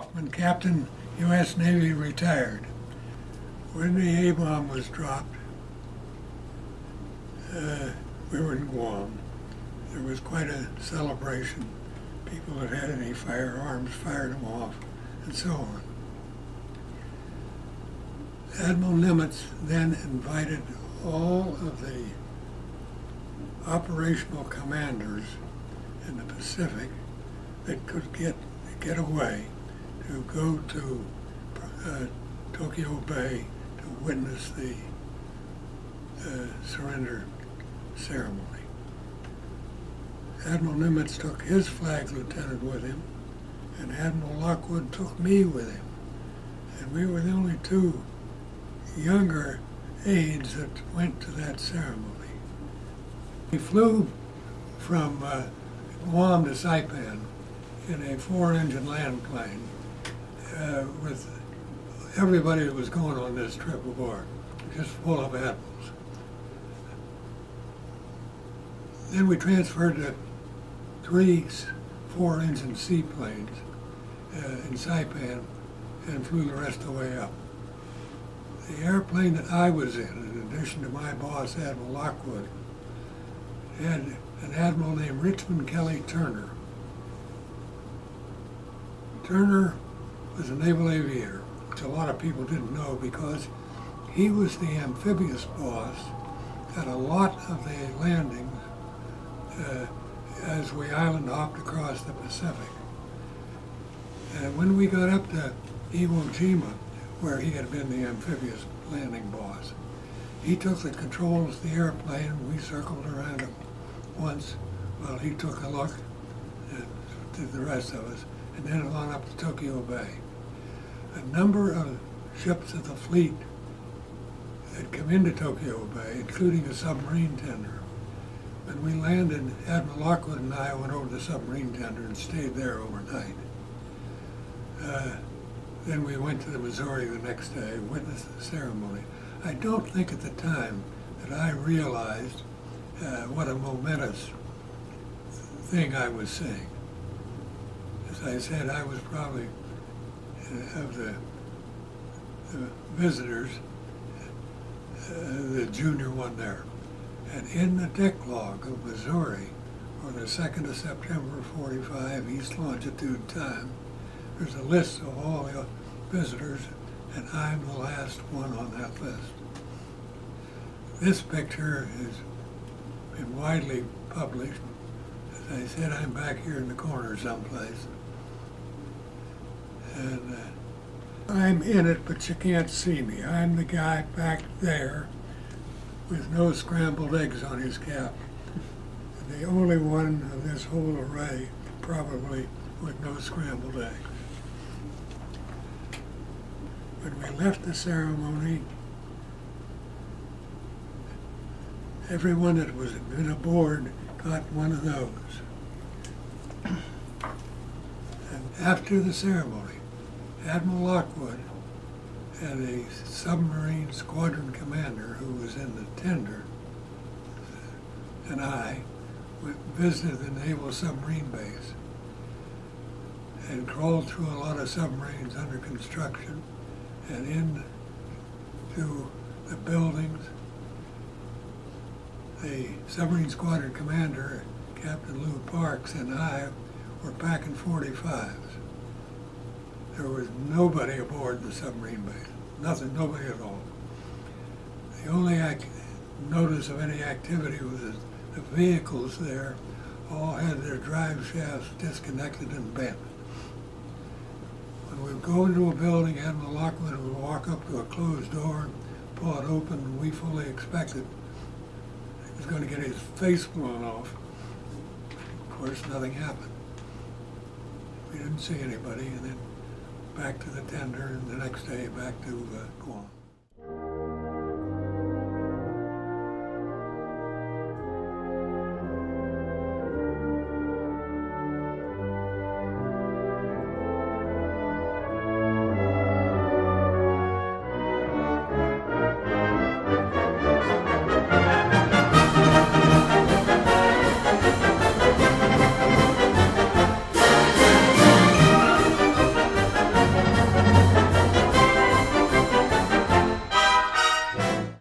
Kaufman, Captain, U.S. Navy, retired. When the A-bomb was dropped, we were in Guam. There was quite a celebration. People that had any firearms fired them off, and so on. Admiral Nimitz then invited all of the operational commanders in the Pacific that could get away to go to Tokyo Bay to witness the surrender ceremony. Admiral Nimitz took his flag lieutenant with him, and Admiral Lockwood took me with him. And we were the only two younger aides that went to that ceremony. We flew from Guam to Saipan in a 4-engine land plane with everybody that was going on this trip aboard, just full of admirals. Then we transferred to 3 4-engine seaplanes in Saipan and flew the rest of the way up. The airplane that I was in addition to my boss, Admiral Lockwood, had an admiral named Richmond Kelly Turner. Turner was a naval aviator, which a lot of people didn't know because he was the amphibious boss at a lot of the landings as we island hopped across the Pacific. And when we got up to Iwo Jima, where he had been the amphibious landing boss, he took the controls of the airplane and we circled around him once while he took a look to the rest of us, and then on up to Tokyo Bay. A number of ships of the fleet had come into Tokyo Bay, including a submarine tender. When we landed, Admiral Lockwood and I went over to the submarine tender and stayed there overnight. Then we went to the Missouri the next day and witnessed the ceremony. I don't think at the time that I realized what a momentous thing I was seeing. As I said, I was probably, of the visitors, the junior one there. And in the deck log of Missouri, on the 2nd of September 45, east longitude time, there's a list of all the visitors, and I'm the last one on that list. This picture has been widely published. As I said, I'm back here in the corner someplace. And I'm in it, but you can't see me. I'm the guy back there with no scrambled eggs on his cap. And the only one of this whole array probably with no scrambled eggs. When we left the ceremony, everyone that was been aboard got one of those. And after the ceremony, Admiral Lockwood and a submarine squadron commander who was in the tender and I visited the Naval Submarine Base and crawled through a lot of submarines under construction and into the buildings. The submarine squadron commander, Captain Lou Parks, and I were packing 45s. There was nobody aboard the submarine base. Nothing, nobody at all. The only notice of any activity was that the vehicles there all had their drive shafts disconnected and bent. When we would go into a building, Admiral Lockwood would walk up to a closed door, pull it open, and we fully expected he was going to get his face blown off. Of course, nothing happened. We didn't see anybody, and then back to the tender, and the next day back to Guam.